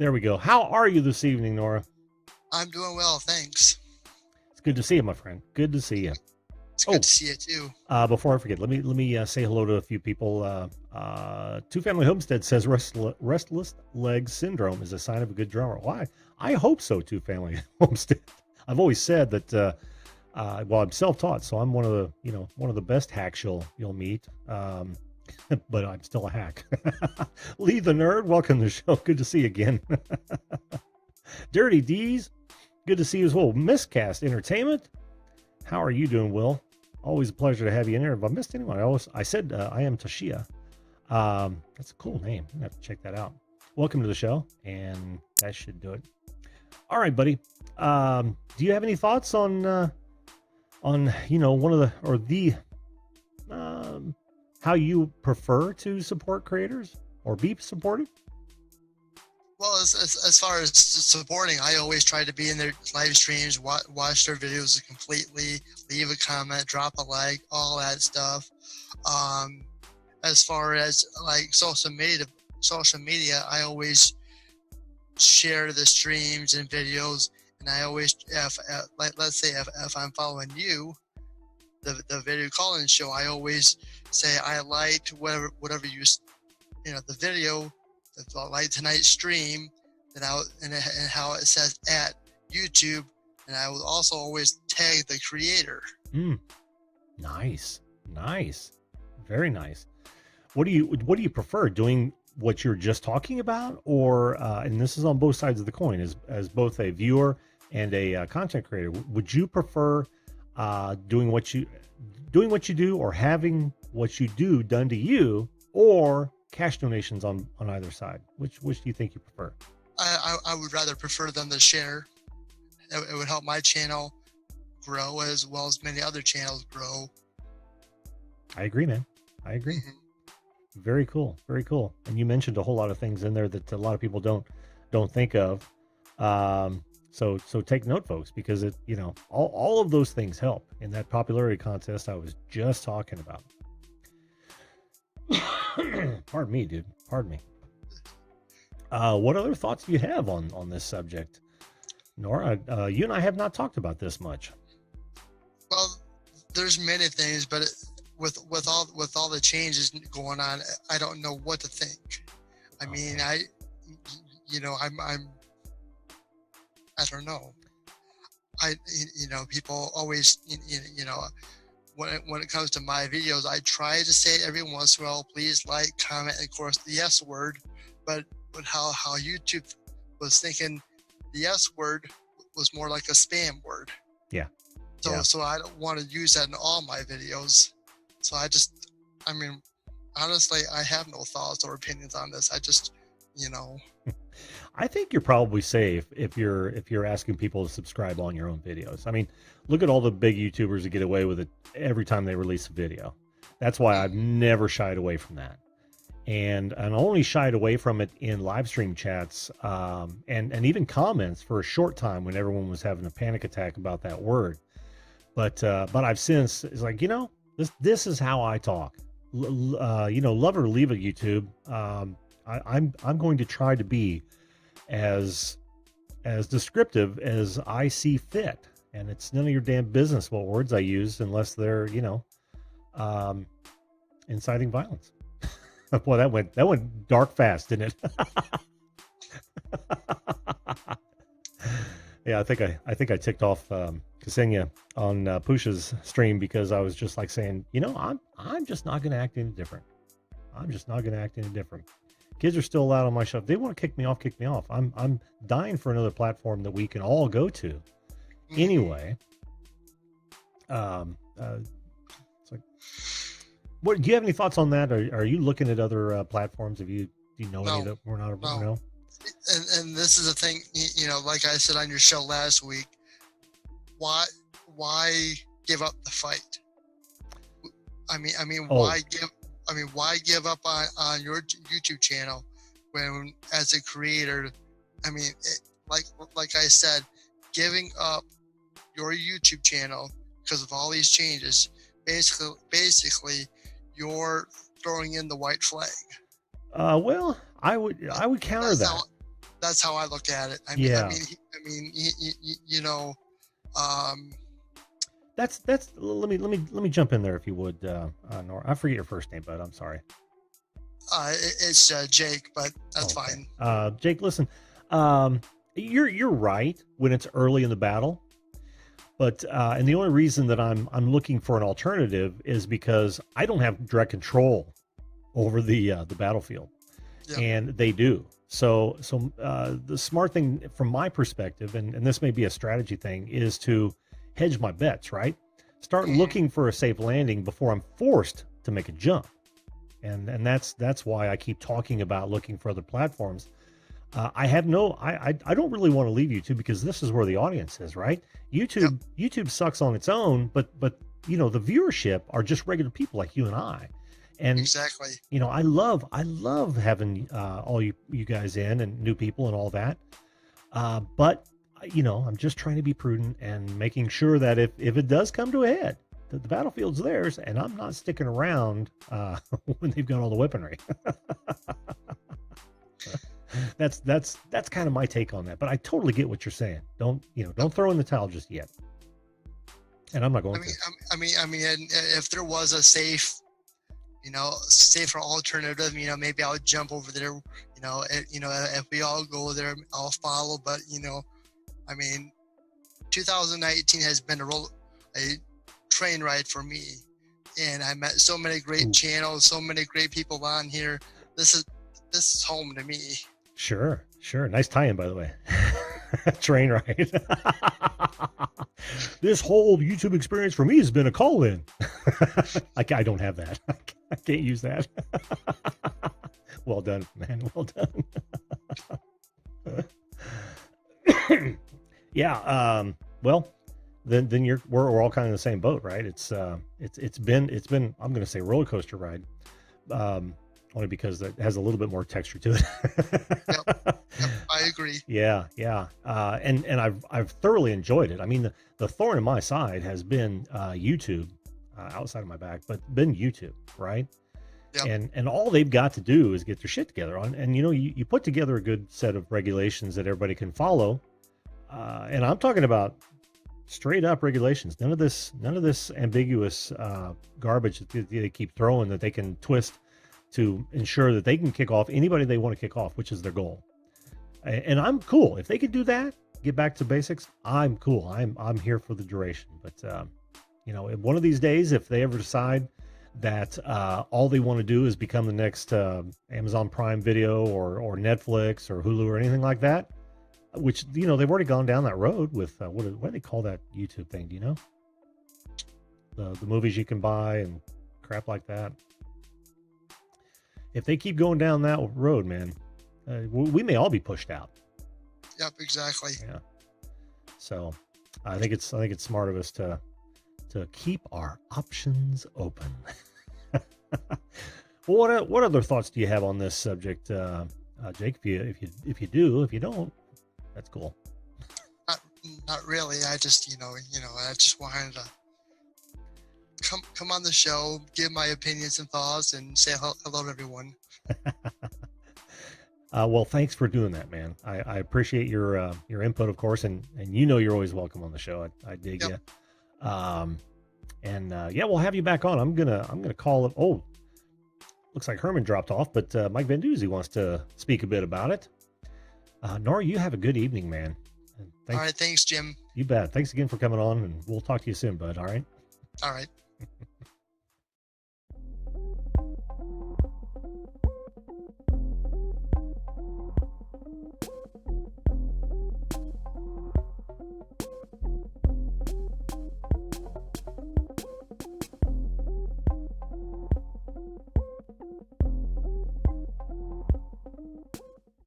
There we go. How are you this evening, Nora? I'm doing well, thanks. It's good to see you, my friend. Good to see you. It's good to see you too. Before I forget, let me say hello to a few people. Two Family Homestead says restless leg syndrome is a sign of a good drummer. Why? I hope so. Two Family Homestead. I've always said that. Well, I'm self-taught, so I'm one of the best hacks you'll meet. But I'm still a hack. Lee the Nerd, welcome to the show. Good to see you again. Dirty D's, good to see you as well. Miscast Entertainment, how are you doing, Will? Always a pleasure to have you in here. If I missed anyone, I said I am Tashia. That's a cool name. I'm gonna have to check that out. Welcome to the show, and that should do it. All right, buddy. Do you have any thoughts on one of the how you prefer to support creators or be supported? Well, as far as supporting, I always try to be in their live streams, watch their videos completely, leave a comment, drop a like, all that stuff. As far as like social media, I always share the streams and videos, and I always, let's say if I'm following you, the video call-in show, I always say I liked whatever you the video, like tonight's stream, and how it says at YouTube, and I will also always tag the creator. Nice, very nice. What do you prefer, doing what you're just talking about, or and this is on both sides of the coin, as both a viewer and a content creator? Would you prefer doing what you do, or having what you do done to you, or cash donations on either side? Which do you think you prefer? I would rather prefer them to share. It would help my channel grow as well as many other channels grow. I agree, man. I agree. Mm-hmm. Very cool. And you mentioned a whole lot of things in there that a lot of people don't think of. So take note, folks, because it, all of those things help in that popularity contest I was just talking about. Pardon me, dude. Pardon me. What other thoughts do you have on this subject, Nora? You and I have not talked about this much. Well, there's many things, but with all the changes going on, I don't know what to think. I mean, I don't know. People always, when it comes to my videos, I try to say it every once in a while, please like, comment, and of course the yes word, but how YouTube was thinking the yes word was more like a spam word. Yeah. So I don't want to use that in all my videos. So honestly, I have no thoughts or opinions on this. I just, I think you're probably safe if you're asking people to subscribe on your own videos. I mean, look at all the big YouTubers that get away with it every time they release a video. That's why I've never shied away from that. And I only shied away from it in live stream chats, and even comments for a short time when everyone was having a panic attack about that word. But I've since, it's like, this is how I talk. Love or leave it, YouTube. I'm going to try to be as descriptive as I see fit, and it's none of your damn business what words I use unless they're inciting violence. Boy, that went dark fast, didn't it? Yeah, I think I ticked off Ksenia on Pusha's stream because I was just like saying, I'm just not going to act any different. Kids are still allowed on my show. If they want to kick me off. I'm dying for another platform that we can all go to. Anyway, it's like, what do you have any thoughts on that? Are you looking at other platforms? Do you know any that we're not aware? No. And this is the thing, like I said on your show last week, why give up the fight? Why give up on your YouTube channel when, as a creator, like I said, giving up your YouTube channel because of all these changes, basically you're throwing in the white flag. Well, I would counter that. that's how I look at it. Yeah. You know, um, That's let me jump in there if you would, Nora. I forget your first name, but I'm sorry. it's Jake, but that's Okay. fine. Jake, listen, you're right when it's early in the battle, but and the only reason that I'm looking for an alternative is because I don't have direct control over the battlefield, Yep. and they do. So the smart thing from my perspective, and this may be a strategy thing, is to hedge my bets, right? Start looking for a safe landing before I'm forced to make a jump. And that's why I keep talking about looking for other platforms. I don't really want to leave YouTube because this is where the audience is, right? YouTube sucks on its own, but you know, the viewership are just regular people like you and I. And Exactly. you know, I love having all you guys in and new people and all that. But you know, I'm just trying to be prudent and making sure that if it does come to a head, that the battlefield's theirs, and I'm not sticking around when they've got all the weaponry. That's kind of my take on that. But I totally get what you're saying. Don't throw in the towel just yet. And I'm not going to. And if there was a safer alternative, you know, maybe I'll jump over there. If we all go there, I'll follow. But 2019 has been a train ride for me, and I met so many great channels, so many great people on here. This is home to me. Sure. Nice tie-in, by the way. Train ride. This whole YouTube experience for me has been a call-in. I don't have that. I can't use that. Well done, man. Well done. Yeah. Well, then we're all kind of in the same boat, right? It's been I'm going to say roller coaster ride. Only because it has a little bit more texture to it. Yep, I agree. Yeah. And I've thoroughly enjoyed it. I mean, the thorn in my side has been YouTube, outside of my back, but been YouTube, right? Yep. And all they've got to do is get their shit together and you put together a good set of regulations that everybody can follow. And I'm talking about straight up regulations. None of this ambiguous garbage that they keep throwing that they can twist to ensure that they can kick off anybody they want to kick off, which is their goal. And I'm cool if they could do that, get back to basics. I'm cool. I'm here for the duration. But one of these days, if they ever decide that all they want to do is become the next Amazon Prime Video or Netflix or Hulu or anything like that, which they've already gone down that road with what do they call that YouTube thing? Do you know? The movies you can buy and crap like that. If they keep going down that road, man, we may all be pushed out. Yep, exactly. Yeah. So, I think it's smart of us to keep our options open. Well, what other thoughts do you have on this subject, Jake? If you do, if you don't, that's cool. Not really. I just I just wanted to come on the show, give my opinions and thoughts, and say hello to everyone. Well, thanks for doing that, man. I appreciate your input, of course, and you're always welcome on the show. I dig you. Yeah, we'll have you back on. I'm gonna call it. Oh, looks like Herman dropped off, but Mike Van Doozy wants to speak a bit about it. N.O.R.A, you have a good evening, man. All right, thanks, Jim. You bet. Thanks again for coming on, and we'll talk to you soon, bud. All right. All right.